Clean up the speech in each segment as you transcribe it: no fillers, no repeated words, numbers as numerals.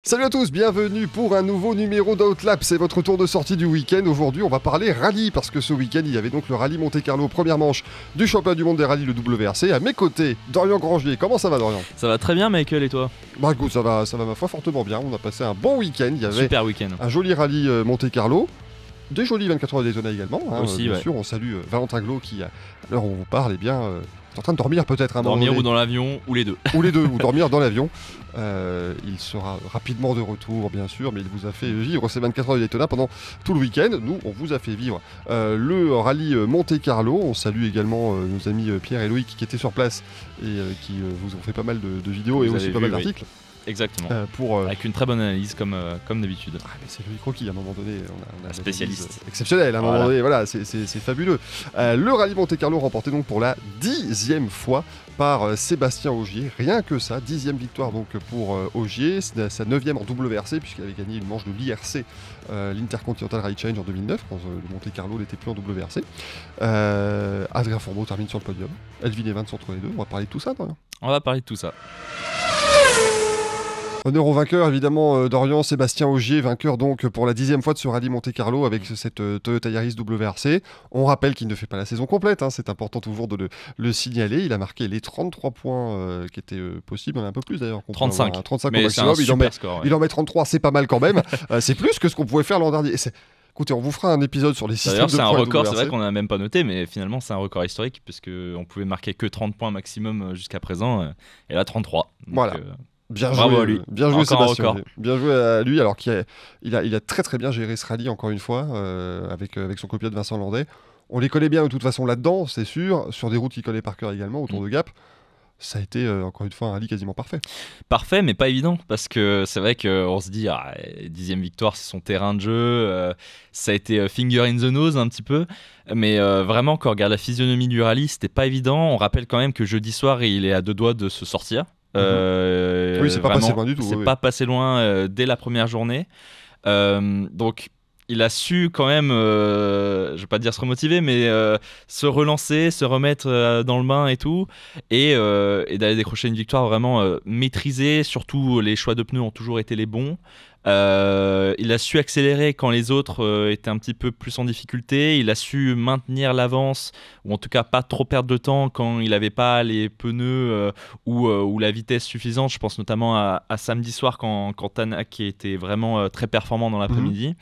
Salut à tous, bienvenue pour un nouveau numéro d'Outlap, c'est votre tour de sortie du week-end. Aujourd'hui on va parler rallye, parce que ce week-end il y avait donc le rallye Monte-Carlo, première manche du championnat du monde des rallyes, le WRC. À mes côtés, Dorian Grangier. Comment ça va, Dorian? Ça va très bien, Michael, et toi? Bah écoute, ça va ma foi fortement bien, on a passé un bon week-end, il y avait Super week-end. un joli rallye Monte-Carlo, des jolis 24 heures de Daytona également, Aussi, bien ouais. sûr. On salue Valentin Glo qui, à l'heure où on vous parle, est en train de dormir peut-être un moment Dormir donné. ou dans l'avion, ou les deux. Ou les deux, ou dormir dans l'avion. Il sera rapidement de retour, bien sûr, mais il vous a fait vivre ces 24 heures de Daytona pendant tout le week-end. Nous, on vous a fait vivre le rallye Monte-Carlo. On salue également nos amis Pierre et Loïc qui étaient sur place et qui vous ont fait pas mal de vidéos et Vous aussi avez pas vu, mal oui. d'articles. Exactement. Pour Avec une très bonne analyse, comme d'habitude. mais c'est Loïc Rocky, à un moment donné, on a Spécialiste. exceptionnel, à un moment Voilà. donné, voilà, c'est fabuleux. Le rallye Monte-Carlo remporté donc pour la 10e fois par Sébastien Ogier, rien que ça, 10e victoire donc pour Ogier, c'est sa 9e en WRC puisqu'il avait gagné une manche de l'IRC, l'Intercontinental Rally Challenge en 2009, quand le Monte-Carlo n'était plus en WRC. Adrien Fourbeau termine sur le podium, Elvin Evans entre les deux, on va parler de tout ça, Dorian. On va parler de tout ça. Honneur au vainqueur, évidemment, Dorian, Sébastien Ogier, vainqueur donc pour la 10e fois de ce rallye Monte-Carlo avec cette Toyota Yaris WRC. On rappelle qu'il ne fait pas la saison complète, c'est important toujours de le signaler. Il a marqué les 33 points qui étaient possibles, il y en a un peu plus d'ailleurs. 35. 35 au Mais c'est un maximum, super score. Ouais. il en met 33, c'est pas mal quand même. C'est plus que ce qu'on pouvait faire l'an dernier. Écoutez, on vous fera un épisode sur les systèmes D'ailleurs, de c'est un points record, c'est WRC. vrai qu'on n'a même pas noté, mais finalement, c'est un record historique, puisqu'on pouvait marquer que 30 points maximum jusqu'à présent, et là, 33. Donc, Voilà. Bien Bravo joué, à lui. bien joué Encore un Sébastien. record. Bien joué à lui, alors qu'il a très très bien géré ce rallye encore une fois, avec son copilote Vincent Landais. On les connaît bien de toute façon là-dedans, c'est sûr, sur des routes qu'il connaît par cœur également, autour de Gap. Ça a été encore une fois un rallye quasiment parfait. Parfait, mais pas évident, parce que c'est vrai qu'on se dit, 10e victoire, c'est son terrain de jeu, ça a été finger in the nose un petit peu, mais vraiment, quand on regarde la physionomie du rallye, c'était pas évident. On rappelle quand même que jeudi soir, il est à 2 doigts de se sortir. Oui, c'est pas vraiment, passé loin du tout. C'est oui. pas passé loin dès la première journée. Donc, il a su quand même, je vais pas dire se remotiver, mais se relancer, se remettre dans le bain et tout, et d'aller décrocher une victoire vraiment maîtrisée. Surtout, les choix de pneus ont toujours été les bons. Il a su accélérer quand les autres étaient un petit peu plus en difficulté. Il a su maintenir l'avance, ou en tout cas pas trop perdre de temps quand il n'avait pas les pneus ou la vitesse suffisante. Je pense notamment à samedi soir quand Tanak était vraiment très performant dans l'après-midi.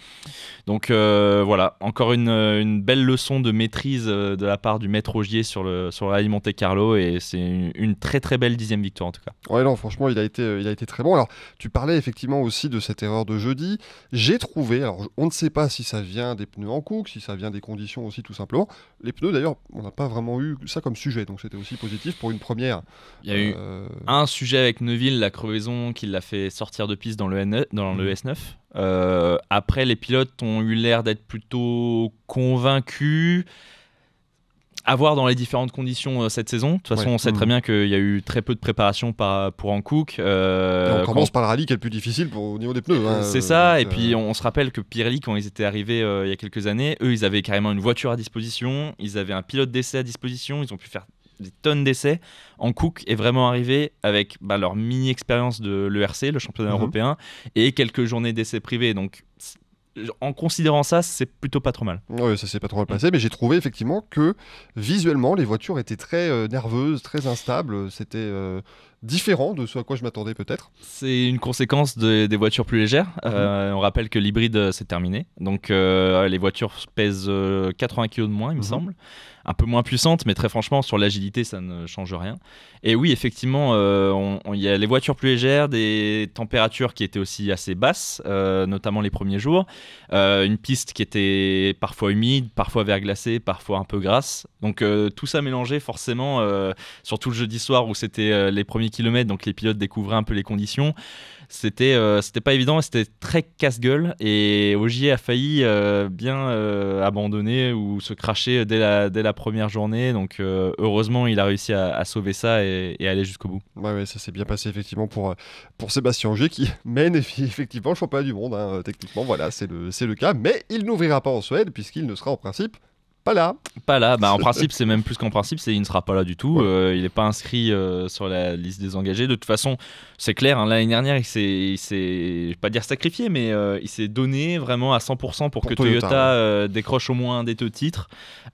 Donc voilà, encore une belle leçon de maîtrise de la part du maître Ogier sur le rallye Monte-Carlo, et c'est une très très belle 10e victoire en tout cas. Ouais, non, franchement, il a été très bon. Alors, tu parlais effectivement aussi de cette erreur de jeudi. J'ai trouvé, alors on ne sait pas si ça vient des pneus en cook, si ça vient des conditions aussi tout simplement. Les pneus d'ailleurs, on n'a pas vraiment eu ça comme sujet, donc c'était aussi positif pour une première. Il y a eu un sujet avec Neuville, la crevaison qui l'a fait sortir de piste dans le S9. Après, les pilotes ont eu l'air d'être plutôt convaincus. À voir dans les différentes conditions cette saison. De toute façon, on sait très bien qu'il y a eu très peu de préparation pour Hankook. On commence par le rallye qui est le plus difficile au niveau des pneus. C'est ça, et puis on se rappelle que Pirelli, quand ils étaient arrivés il y a quelques années, eux, ils avaient carrément une voiture à disposition, ils avaient un pilote d'essai à disposition, ils ont pu faire des tonnes d'essais. Hankook est vraiment arrivé avec leur mini-expérience de l'ERC, le championnat européen, et quelques journées d'essais privés. Donc, en considérant ça, c'est plutôt pas trop mal. Oui, ça s'est pas trop mal passé, mais j'ai trouvé effectivement que visuellement, les voitures étaient très nerveuses, très instables. C'était différent de ce à quoi je m'attendais peut-être. C'est une conséquence des voitures plus légères. On rappelle que l'hybride s'est terminé. Donc les voitures pèsent 80 kg de moins, il me semble. Un peu moins puissantes, mais très franchement, sur l'agilité, ça ne change rien. Et oui, effectivement, il y a les voitures plus légères, des températures qui étaient aussi assez basses, notamment les premiers jours. Une piste qui était parfois humide, parfois verglacée, parfois un peu grasse. Donc tout ça mélangé forcément, surtout le jeudi soir où c'était les premiers kilomètres, donc les pilotes découvraient un peu les conditions. C'était pas évident, c'était très casse-gueule, et Ogier a failli bien abandonner ou se cracher dès la première journée. Donc heureusement, il a réussi à sauver ça et aller jusqu'au bout. Ouais, ça s'est bien passé effectivement pour Sébastien Ogier qui mène effectivement le championnat du monde. Techniquement, voilà, c'est le cas, mais il n'ouvrira pas en Suède puisqu'il ne sera en principe pas là. Pas là. En principe, c'est même plus qu'en principe, il ne sera pas là du tout. Il n'est pas inscrit sur la liste des engagés. De toute façon, c'est clair, l'année dernière, il s'est, je vais pas dire sacrifié, mais il s'est donné vraiment à 100% pour que Toyota décroche au moins un des 2 titres.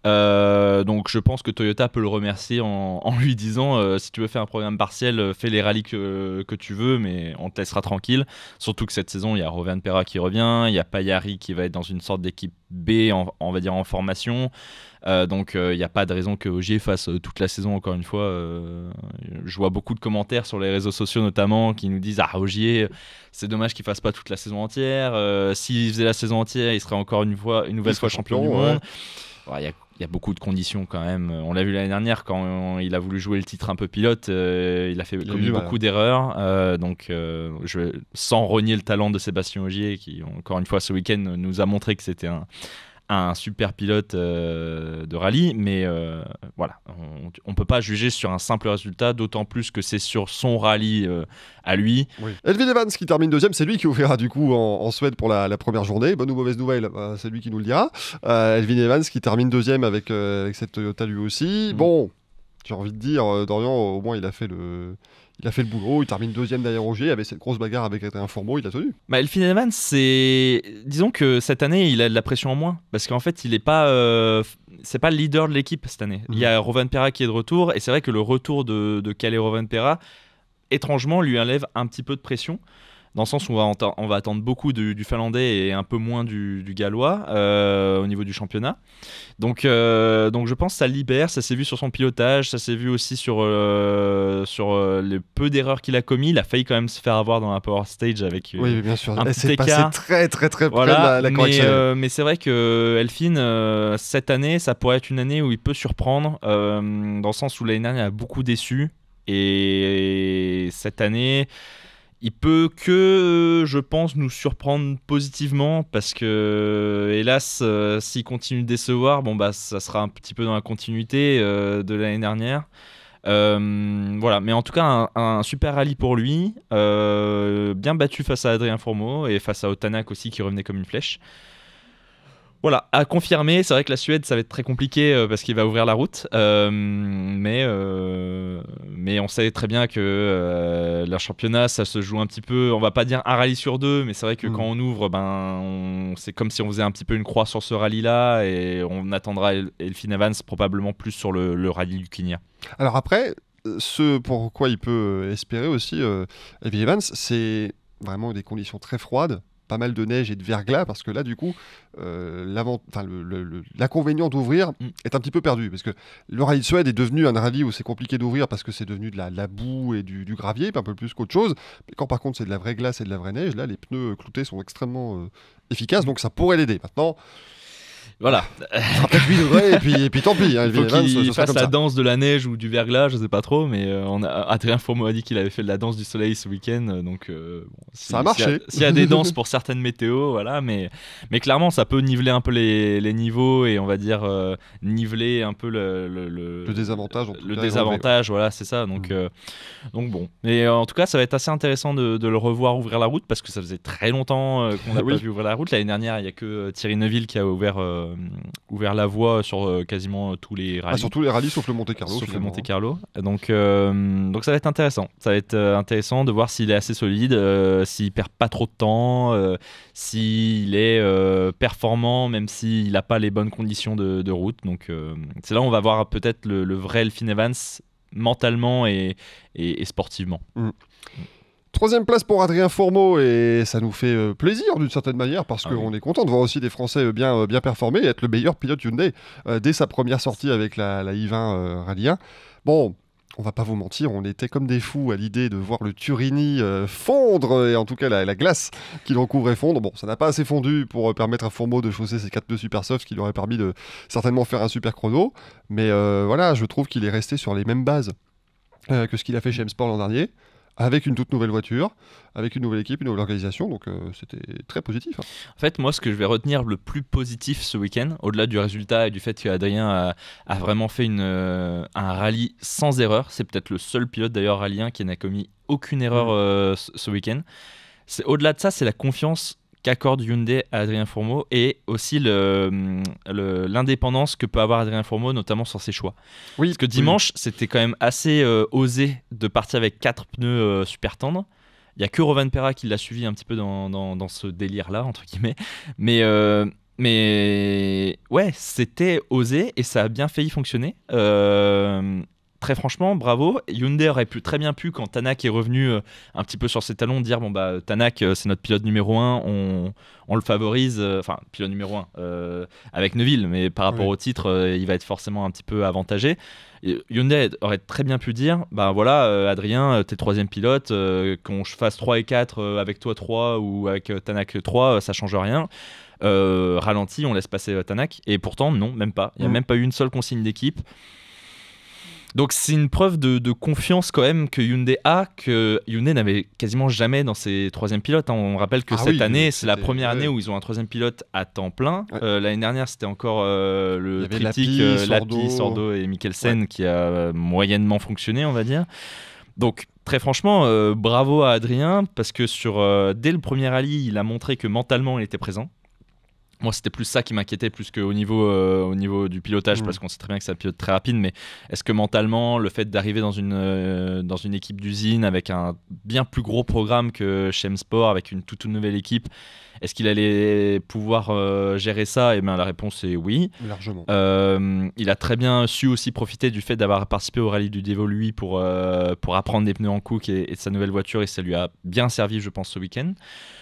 Donc je pense que Toyota peut le remercier en lui disant si tu veux faire un programme partiel, fais les rallyes que tu veux, mais on te laissera tranquille. Surtout que cette saison, il y a Rovanperä qui revient, il y a Paillari qui va être dans une sorte d'équipe B, on va dire en formation. Donc il n'y a pas de raison que Ogier fasse toute la saison encore une fois. Je vois beaucoup de commentaires sur les réseaux sociaux notamment qui nous disent Ogier, c'est dommage qu'il fasse pas toute la saison entière. S'il faisait la saison entière, il serait encore une nouvelle fois champion du monde. Il y a beaucoup de conditions quand même. On l'a vu l'année dernière quand il a voulu jouer le titre un peu pilote, il a commis beaucoup d'erreurs. Sans renier le talent de Sébastien Ogier, qui encore une fois ce week-end nous a montré que c'était un super pilote de rallye, mais voilà, on peut pas juger sur un simple résultat, d'autant plus que c'est sur son rallye à lui. Elfyn Evans qui termine 2e, c'est lui qui ouvrira du coup en Suède pour la première journée. Bonne ou mauvaise nouvelle, c'est lui qui nous le dira. Elfyn Evans qui termine 2e avec cette Toyota lui aussi. Bon, j'ai envie de dire, Dorian, au moins il a fait le boulot, il termine 2e derrière Ogier, avec cette grosse bagarre avec Adrien Fourmaux, il a tenu. Elfyn Evans, disons que cette année, il a de la pression en moins, parce qu'en fait, il est pas, c'est pas le leader de l'équipe cette année. Il y a Rovanperä qui est de retour, et c'est vrai que le retour de Kalle Rovanperä, étrangement, lui enlève un petit peu de pression. Dans le sens où on va attendre beaucoup du Finlandais et un peu moins du Gallois au niveau du championnat. Donc je pense que ça libère, ça s'est vu sur son pilotage, ça s'est vu aussi sur le peu d'erreurs qu'il a commis. Il a failli quand même se faire avoir dans la Power Stage avec oui, bien sûr. un petit écart. C'est passé très près de la correction. Mais c'est vrai que Elfyn, cette année, ça pourrait être une année où il peut surprendre, dans le sens où l'année dernière, il a beaucoup déçu. Et cette année... il peut que, je pense, nous surprendre positivement parce que, hélas, s'il continue de décevoir, ça sera un petit peu dans la continuité de l'année dernière. Voilà, mais en tout cas, un super rallye pour lui, bien battu face à Adrien Fourmaux et face à Otanak aussi qui revenait comme une flèche. Voilà, à confirmer, c'est vrai que la Suède, ça va être très compliqué parce qu'il va ouvrir la route, mais on sait très bien que leur championnat, ça se joue un petit peu, on va pas dire un rallye sur 2, mais c'est vrai que quand on ouvre, c'est comme si on faisait un petit peu une croix sur ce rallye-là, et on attendra Elfyn Evans probablement plus sur le rallye du Kenya. Alors après, ce pourquoi il peut espérer aussi Elfyn Evans, c'est vraiment des conditions très froides, pas mal de neige et de verglas, parce que là du coup l'inconvénient d'ouvrir est un petit peu perdu, parce que le rallye de Suède est devenu un rallye où c'est compliqué d'ouvrir parce que c'est devenu de la boue et du gravier, un peu plus qu'autre chose. Mais quand par contre c'est de la vraie glace et de la vraie neige, là les pneus cloutés sont extrêmement efficaces, donc ça pourrait l'aider. Maintenant voilà, peut-être 8 degrés et puis tant pis. Il faut qu'il fasse la danse de la neige ou du verglas, je sais pas trop, mais Adrien Fourmaux a dit qu'il avait fait de la danse du soleil ce week-end, donc ça a marché. S'il y a des danses pour certaines météos, voilà, mais clairement ça peut niveler un peu les niveaux et on va dire niveler un peu le désavantage. Le désavantage, voilà, c'est ça. Donc bon, mais en tout cas ça va être assez intéressant de le revoir ouvrir la route parce que ça faisait très longtemps qu'on n'a pas vu ouvrir la route. L'année dernière, il y a que Thierry Neuville qui a ouvert la voie sur quasiment tous les rallyes. Sur tous les rallyes sauf le Monte-Carlo. Sauf le Monte-Carlo. Donc ça va être intéressant. Ça va être intéressant de voir s'il est assez solide, s'il perd pas trop de temps, s'il est performant, même s'il n'a pas les bonnes conditions de route. Donc c'est là où on va voir peut-être le vrai Elfyn Evans mentalement et sportivement. 3e place pour Adrien Fourmaux, et ça nous fait plaisir d'une certaine manière parce qu'on est content de voir aussi des Français bien performer et être le meilleur pilote Hyundai dès sa première sortie avec la i20 Rallye 1. Bon, on va pas vous mentir, on était comme des fous à l'idée de voir le Turini fondre, et en tout cas la glace qui l'encouvrait fondre. Bon, ça n'a pas assez fondu pour permettre à Fourmaux de chausser ses 4 pneus super soft, ce qui lui aurait permis de certainement faire un super chrono. Mais voilà, je trouve qu'il est resté sur les mêmes bases que ce qu'il a fait chez M-Sport l'an dernier, avec une toute nouvelle voiture, avec une nouvelle équipe, une nouvelle organisation, donc c'était très positif. En fait, moi, ce que je vais retenir le plus positif ce week-end, au-delà du résultat et du fait qu'Adrien a vraiment fait un rallye sans erreur, c'est peut-être le seul pilote d'ailleurs rallye 1 qui n'a commis aucune erreur ce week-end. Au-delà de ça, c'est la confiance qu'accorde Hyundai à Adrien Fourmeau et aussi l'indépendance que peut avoir Adrien Fourmeau, notamment sur ses choix. Oui, parce que dimanche, c'était quand même assez osé de partir avec 4 pneus super tendres. Il n'y a que Rovanperä qui l'a suivi un petit peu dans ce délire-là, entre guillemets. Mais ouais, c'était osé et ça a bien failli fonctionner. Très franchement, bravo. Hyundai aurait très bien pu, quand Tanak est revenu un petit peu sur ses talons, dire Tanak, c'est notre pilote numéro 1, on le favorise. Enfin, pilote numéro 1 avec Neuville, mais par rapport au titre, il va être forcément un petit peu avantagé. Et Hyundai aurait très bien pu dire Adrien, t'es 3e pilote, qu'on fasse 3 et 4 avec toi 3 ou avec Tanak 3, ça change rien. Ralenti, on laisse passer Tanak. Et pourtant, non, même pas. Il n'y a même pas eu une seule consigne d'équipe. Donc c'est une preuve de confiance quand même que Hyundai a, que Hyundai n'avait quasiment jamais dans ses 3e pilotes. On rappelle que cette année, c'est la première année où ils ont un 3e pilote à temps plein. L'année dernière, c'était encore le triptyque Lappi, Sordo et Mikkelsen qui a moyennement fonctionné, on va dire. Donc très franchement, bravo à Adrien, parce que dès le premier rallye, il a montré que mentalement, il était présent. Moi, c'était plus ça qui m'inquiétait, plus qu'au niveau du pilotage, parce qu'on sait très bien que c'est un pilote très rapide, mais est-ce que mentalement, le fait d'arriver dans une équipe d'usine avec un bien plus gros programme que chez M-Sport, avec une toute nouvelle équipe, est-ce qu'il allait pouvoir gérer ça ? Et bien, la réponse est oui. Largement. Il a très bien su aussi profiter du fait d'avoir participé au rallye du Dévoluy pour apprendre des pneus en Cook et de sa nouvelle voiture, et ça lui a bien servi, je pense, ce week-end.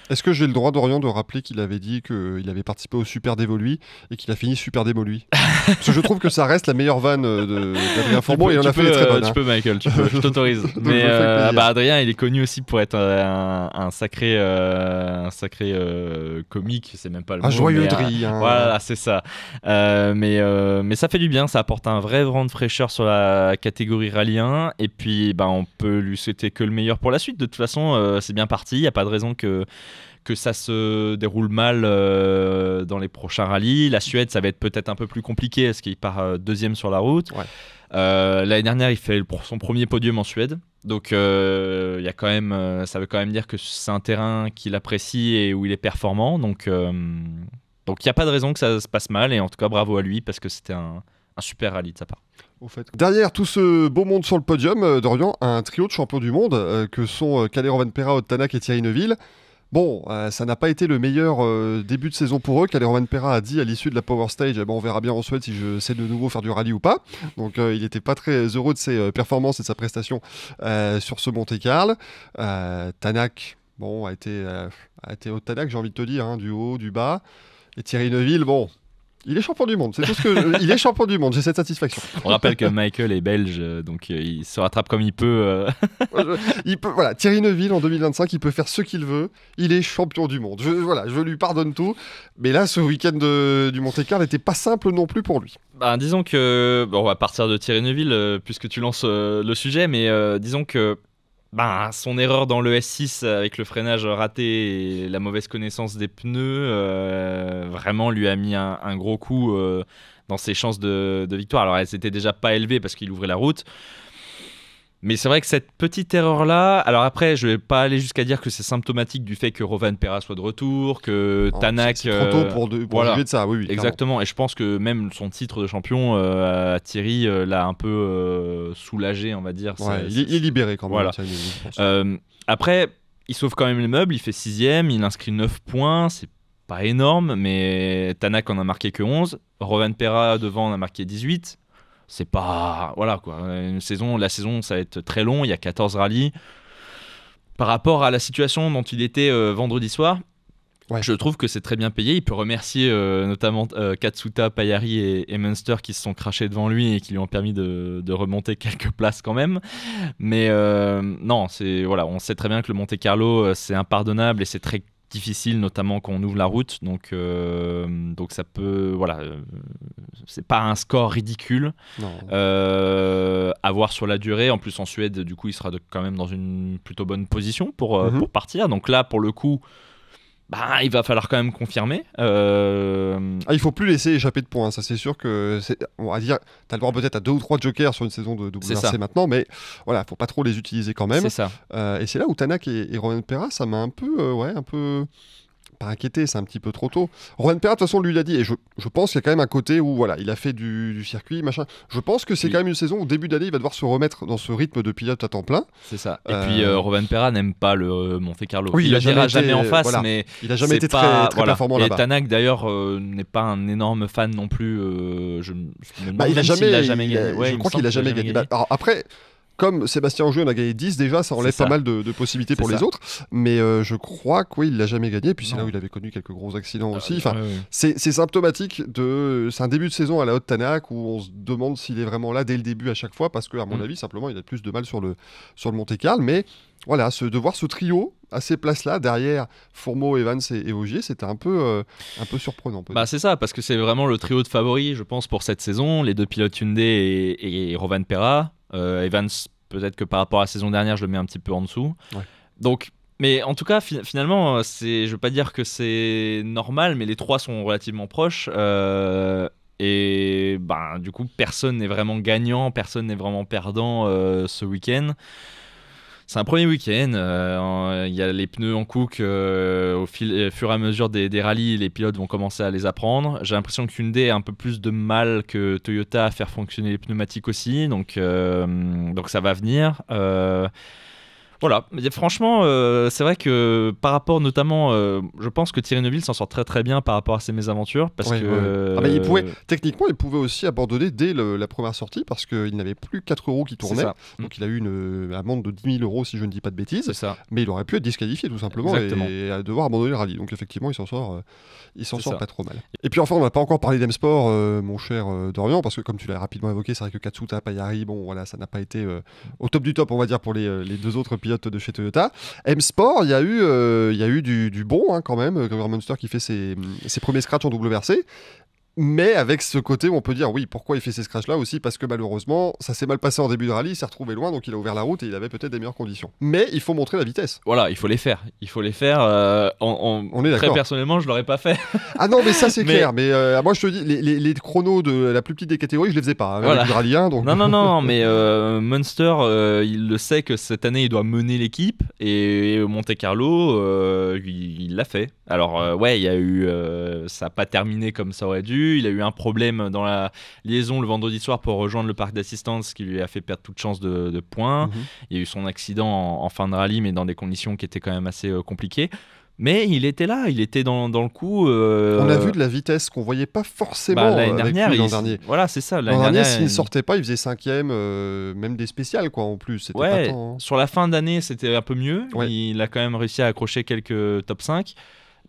Est-ce que j'ai le droit, Dorian, de rappeler qu'il avait dit qu'il avait participé au Super Dévoluy et qu'il a fini Super Démoluy ? Parce que je trouve que ça reste la meilleure vanne d'Adrien Fourmeau, et on a fait les très bonnes. Tu peux, Michael, tu peux, je t'autorise. Mais Adrien, il est connu aussi pour être un sacré comique, c'est même pas le mot. Un joyeux dri. Voilà, c'est ça. Mais ça fait du bien, ça apporte un vrai vent de fraîcheur sur la catégorie Rallye 1. Et puis, on peut lui souhaiter que le meilleur pour la suite. De toute façon, c'est bien parti. Il n'y a pas de raison que ça se déroule mal dans les prochains rallyes. La Suède, ça va être peut-être un peu plus compliqué parce qu'il part 2e sur la route. Ouais. L'année dernière, il fait son premier podium en Suède. Donc, ça veut quand même dire que c'est un terrain qu'il apprécie et où il est performant. Donc, il n'y a pas de raison que ça se passe mal. Et en tout cas, bravo à lui parce que c'était un super rallye de sa part. Au fait, derrière tout ce beau monde sur le podium, Dorian, un trio de champions du monde que sont Kalle Rovanperä, Ott Tanak et Thierry Neuville. Bon, ça n'a pas été le meilleur début de saison pour eux. Kalle Rovanperä a dit à l'issue de la Power Stage, on verra bien en Suède si je sais de nouveau faire du rallye ou pas. Donc il n'était pas très heureux de ses performances et de sa prestation sur ce Monte-Carlo. Tanak, a été Ott Tanak, j'ai envie de te dire, du haut, du bas. Et Thierry Neuville, il est champion du monde, c'est tout ce que il est champion du monde, j'ai cette satisfaction. On rappelle que Michael est belge, donc il se rattrape comme il peut. Voilà, Thierry Neuville en 2025, il peut faire ce qu'il veut, il est champion du monde. Je lui pardonne tout, mais là, ce week-end du Monte-Carlo n'était pas simple non plus pour lui. Disons que, on va partir de Thierry Neuville puisque tu lances le sujet, mais disons que son erreur dans le S6 avec le freinage raté et la mauvaise connaissance des pneus vraiment lui a mis un gros coup dans ses chances de victoire. Alors elles n'étaient déjà pas élevées parce qu'il ouvrait la route, mais c'est vrai que cette petite erreur-là, alors après je vais pas aller jusqu'à dire que c'est symptomatique du fait que Rovanperä soit de retour, que Tanak... C'est trop tôt pour juger de ça, oui. Exactement, clairement. Et je pense que même son titre de champion à Thierry l'a un peu soulagé, on va dire. Ouais, il est libéré quand même. Voilà. Thierry, après, il sauve quand même les meubles, il fait 6ème, il inscrit 9 points, c'est pas énorme, mais Tanak en a marqué que 11, Rovanperä devant en a marqué 18. C'est pas... Voilà quoi. La saison, ça va être très long. Il y a 14 rallyes. Par rapport à la situation dont il était vendredi soir, je trouve que c'est très bien payé. Il peut remercier notamment Katsuta, Paillari et Munster qui se sont crachés devant lui et qui lui ont permis de remonter quelques places quand même. Mais non, on sait très bien que le Monte-Carlo, c'est impardonnable et c'est très difficile, notamment quand on ouvre la route, donc ça peut, c'est pas un score ridicule à voir sur la durée. En plus en Suède, du coup il sera quand même dans une plutôt bonne position pour partir, donc là pour le coup il va falloir quand même confirmer. Il faut plus laisser échapper de points, ça c'est sûr que on va dire, t'as le droit peut-être à 2 ou 3 jokers sur une saison de WRC maintenant, mais voilà, faut pas trop les utiliser quand même. C'est ça. Et c'est là où Tanak et Rovanperä, ça m'a un peu pas inquiéter, c'est un petit peu trop tôt. Rowan Perra, de toute façon, lui l'a dit, et je pense qu'il y a quand même un côté où voilà, il a fait du circuit, machin. Je pense que c'est quand même une saison où, au début d'année, il va devoir se remettre dans ce rythme de pilote à temps plein. C'est ça. Et puis Rowan Perra n'aime pas le Monte-Carlo. Oui, il le dira jamais en face, voilà. mais il a jamais été très performant là-bas. Et Tanak d'ailleurs n'est pas un énorme fan non plus. Je me demande il a s'il l'a jamais gagné. Je crois qu'il a jamais gagné. Alors, après. Comme Sébastien Ogier en a gagné 10 déjà, ça enlève pas mal de possibilités pour les autres. Mais je crois qu'il l'a jamais gagné. Et puis c'est là où il avait connu quelques gros accidents aussi. Enfin, c'est symptomatique c'est un début de saison à la haute Tanak où on se demande s'il est vraiment là dès le début à chaque fois parce qu'à mon avis, simplement, il a plus de mal sur le Monte-Carlo. Mais voilà, de voir ce trio à ces places-là, derrière Fourmeau, Evans et Ogier, c'était un peu surprenant. C'est ça, parce que c'est vraiment le trio de favoris, je pense, pour cette saison. Les deux pilotes Hyundai et Rowan Perra. Evans, peut-être que par rapport à la saison dernière, je le mets un petit peu en dessous. Ouais. Donc, mais en tout cas, finalement, je veux pas dire que c'est normal, mais les trois sont relativement proches. Et du coup, personne n'est vraiment gagnant, personne n'est vraiment perdant ce week-end. C'est un premier week-end, il y a les pneus en cook, au fur et à mesure des rallyes, les pilotes vont commencer à les apprendre. J'ai l'impression que Hyundai a un peu plus de mal que Toyota à faire fonctionner les pneumatiques aussi, donc ça va venir. Voilà, mais franchement, c'est vrai que par rapport notamment, je pense que Thierry Neuville s'en sort très très bien par rapport à ses mésaventures parce que. Mais techniquement, il pouvait aussi abandonner dès la première sortie parce qu'il n'avait plus 4 roues qui tournaient. Donc il a eu une amende de 10 000 euros si je ne dis pas de bêtises. C'est ça. Mais il aurait pu être disqualifié tout simplement et devoir abandonner le rallye. Donc effectivement, il s'en sort pas trop mal. Et puis enfin, on n'a pas encore parlé d'M-Sport, mon cher Dorian, parce que comme tu l'as rapidement évoqué, c'est vrai que Katsuta, Paillari, bon voilà, ça n'a pas été au top du top, on va dire, pour les deux autres pilotes de chez Toyota. M-Sport, il y a eu du bon quand même. Grégoire Munster qui fait ses premiers scratchs en WRC. Mais avec ce côté où on peut dire oui, pourquoi il fait ces scratchs là aussi, parce que malheureusement ça s'est mal passé en début de rallye, il s'est retrouvé loin, donc il a ouvert la route et il avait peut-être des meilleures conditions. Mais il faut montrer la vitesse. Voilà, il faut les faire. On est très personnellement, je l'aurais pas fait. Ah non, mais ça c'est clair. Mais moi je te dis, les chronos de la plus petite des catégories, je les faisais pas avec le rallye 1. Donc... Non, mais Munster, il le sait que cette année il doit mener l'équipe et Monte-Carlo, il l'a fait. Alors il y a eu, ça n'a pas terminé comme ça aurait dû. Il a eu un problème dans la liaison le vendredi soir pour rejoindre le parc d'assistance qui lui a fait perdre toute chance de points. Il y a eu son accident en fin de rallye, mais dans des conditions qui étaient quand même assez compliquées. Mais il était là, il était dans le coup. On a vu de la vitesse qu'on voyait pas forcément l'année dernière. L'an dernier. Voilà, c'est ça. L'an dernier, s'il ne sortait pas, il faisait 5e, même des spéciales quoi en plus. C'était pas tant, hein. Sur la fin d'année, c'était un peu mieux. Il a quand même réussi à accrocher quelques top 5.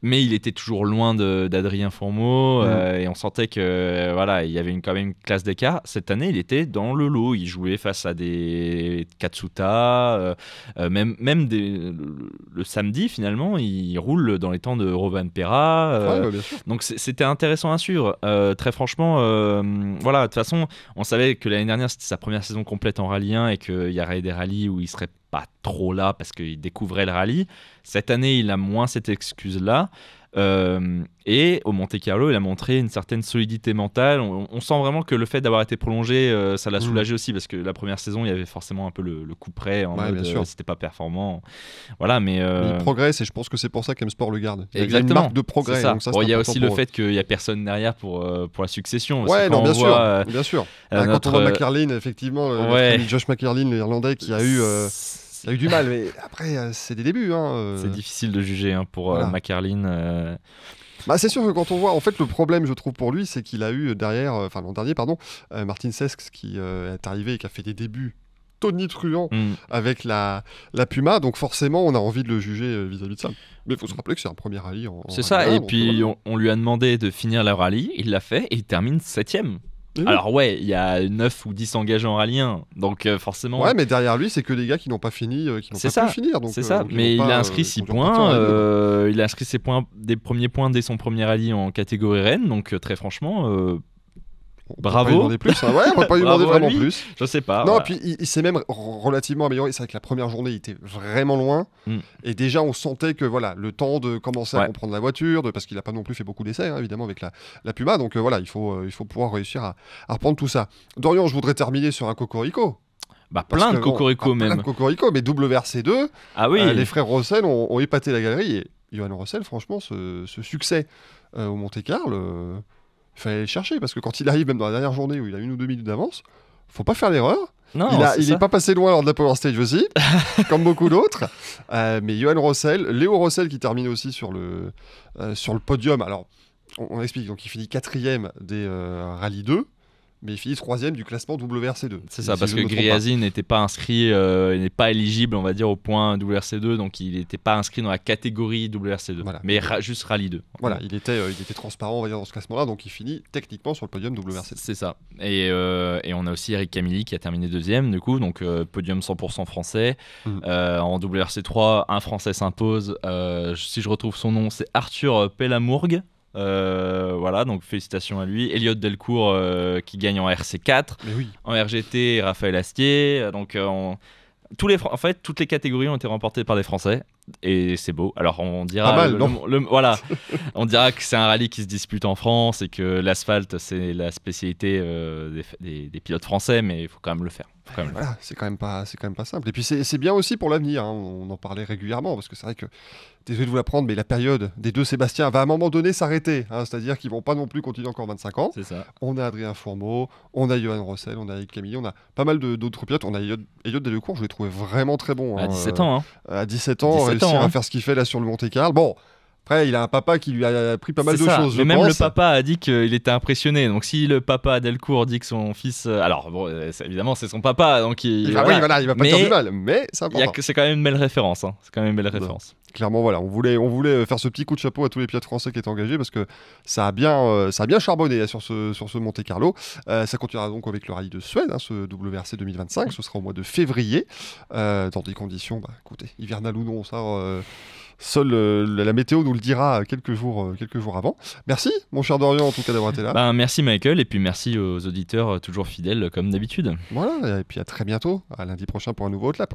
Mais il était toujours loin d'Adrien Fourmeau et on sentait que il y avait quand même une classe d'écart. Cette année, il était dans le lot. Il jouait face à des Katsuta, même le samedi finalement, il roule dans les temps de Rowan Perra. Donc c'était intéressant à suivre. Très franchement, de toute façon, on savait que l'année dernière c'était sa première saison complète en rallye 1 et qu'il y aurait des rallyes où il serait pas trop là parce qu'il découvrait le rallye. Cette année, il a moins cette excuse-là. Et au Monte-Carlo, il a montré une certaine solidité mentale. On sent vraiment que le fait d'avoir été prolongé, ça l'a soulagé aussi parce que la première saison, il y avait forcément un peu le coup près en mode c'était pas performant. Voilà, mais il progresse et je pense que c'est pour ça qu'M-Sport le garde. Exactement. Il y a une marque de progrès. Donc ça, il y a aussi le fait qu'il n'y a personne derrière pour la succession. Bien sûr. Quand on voit McLaren, effectivement, Josh McLaren, l'Irlandais, qui a eu. Il a eu du mal, mais après, c'est des débuts. C'est difficile de juger pour McLaren. C'est sûr que quand on voit, en fait, le problème, je trouve, pour lui, c'est qu'il a eu derrière, l'an dernier, Martin Cesx qui est arrivé et qui a fait des débuts tonitruants avec la Puma, donc forcément, on a envie de le juger vis-à-vis de ça. Mais il faut se rappeler que c'est un premier rallye. C'est ça, et puis on lui a demandé de finir le rallye, il l'a fait et il termine 7ème. Alors il y a 9 ou 10 engagés en rallye 1, donc forcément... Ouais, mais derrière lui, c'est que les gars qui n'ont pas fini, qui n'ont pas pu finir. C'est ça, mais il a inscrit 6 points, il a inscrit ses points, des premiers points dès son premier rallye en catégorie Rennes, donc très franchement... bravo. On va pas lui demander plus. On va pas lui demander vraiment plus. Je sais pas. Non, puis il s'est même relativement amélioré. C'est vrai que la première journée, il était vraiment loin. Et déjà, on sentait que le temps de commencer à comprendre la voiture, parce qu'il n'a pas non plus fait beaucoup d'essais, évidemment, avec la Puma. Donc il faut pouvoir réussir à reprendre tout ça. Dorian, je voudrais terminer sur un cocorico. Plein de cocorico même. Plein de cocorico, mais WRC2, ah oui. Les frères Rossel ont épaté la galerie. Johan Rossel, franchement, ce succès au Monte-Carlo, il fallait le chercher, parce que quand il arrive, même dans la dernière journée où il a 1 ou 2 minutes d'avance, faut pas faire l'erreur. Non, il n'est pas passé loin lors de la Power Stage aussi, comme beaucoup d'autres. Mais Johan Rossel, Léo Rossel qui termine aussi sur le podium. Alors, on explique, donc il finit 4e des Rallye 2, mais il finit 3e du classement WRC2. C'est ça, parce que Griasi n'était pas inscrit, il n'est pas éligible, on va dire, au point WRC2, donc il n'était pas inscrit dans la catégorie WRC2, voilà. Mais juste Rallye 2. Voilà, il était transparent, on va dire, dans ce classement-là, donc il finit techniquement sur le podium WRC2. C'est ça. Et on a aussi Eric Camilli qui a terminé 2e, du coup, donc podium 100% français. En WRC3, un Français s'impose. Si je retrouve son nom, c'est Arthur Pellamourgue. Voilà, donc félicitations à lui. Elliott Delcourt qui gagne en RC4, en RGT Raphaël Astier. Donc en fait, toutes les catégories ont été remportées par des Français et c'est beau. Alors on dira, pas mal, voilà, on dira que c'est un rallye qui se dispute en France et que l'asphalte c'est la spécialité des pilotes français, mais il faut quand même le faire. Voilà, c'est quand même pas simple. Et puis c'est bien aussi pour l'avenir, hein. On en parlait régulièrement parce que c'est vrai que, désolé de vous l'apprendre, mais la période des deux Sébastien va à un moment donné s'arrêter, hein. C'est-à-dire qu'ils vont pas non plus continuer encore 25 ans. C'est ça. On a Adrien Fourmeau, on a Johan Rossel, on a Eric Camilli, on a pas mal d'autres pilotes. On a Elliott Delcourt, je l'ai trouvé vraiment très bon. À 17 ans. Hein. À 17 ans, réussir à faire ce qu'il fait là sur le Monte-Carlo. Bon. Après, il a un papa qui lui a appris pas mal de choses. Mais même le papa a dit qu'il était impressionné. Donc, si le papa Delcourt dit que son fils. Alors, bon, évidemment, c'est son papa. Donc il va pas dire du mal. Mais c'est important. C'est quand même une belle référence. Hein. C'est quand même une belle référence. Clairement, voilà. On voulait faire ce petit coup de chapeau à tous les pilotes français qui étaient engagés parce que ça a bien charbonné sur ce Monte-Carlo. Ça continuera donc avec le rallye de Suède, hein, ce WRC 2025. Ce sera au mois de février. Dans des conditions, écoutez, hivernales ou non, ça. Seule la météo nous le dira quelques jours avant. Merci, mon cher Dorian, en tout cas, d'avoir été là. Merci, Michael, et puis merci aux auditeurs toujours fidèles, comme d'habitude. Voilà, et puis à très bientôt, à lundi prochain pour un nouveau Hot Lap.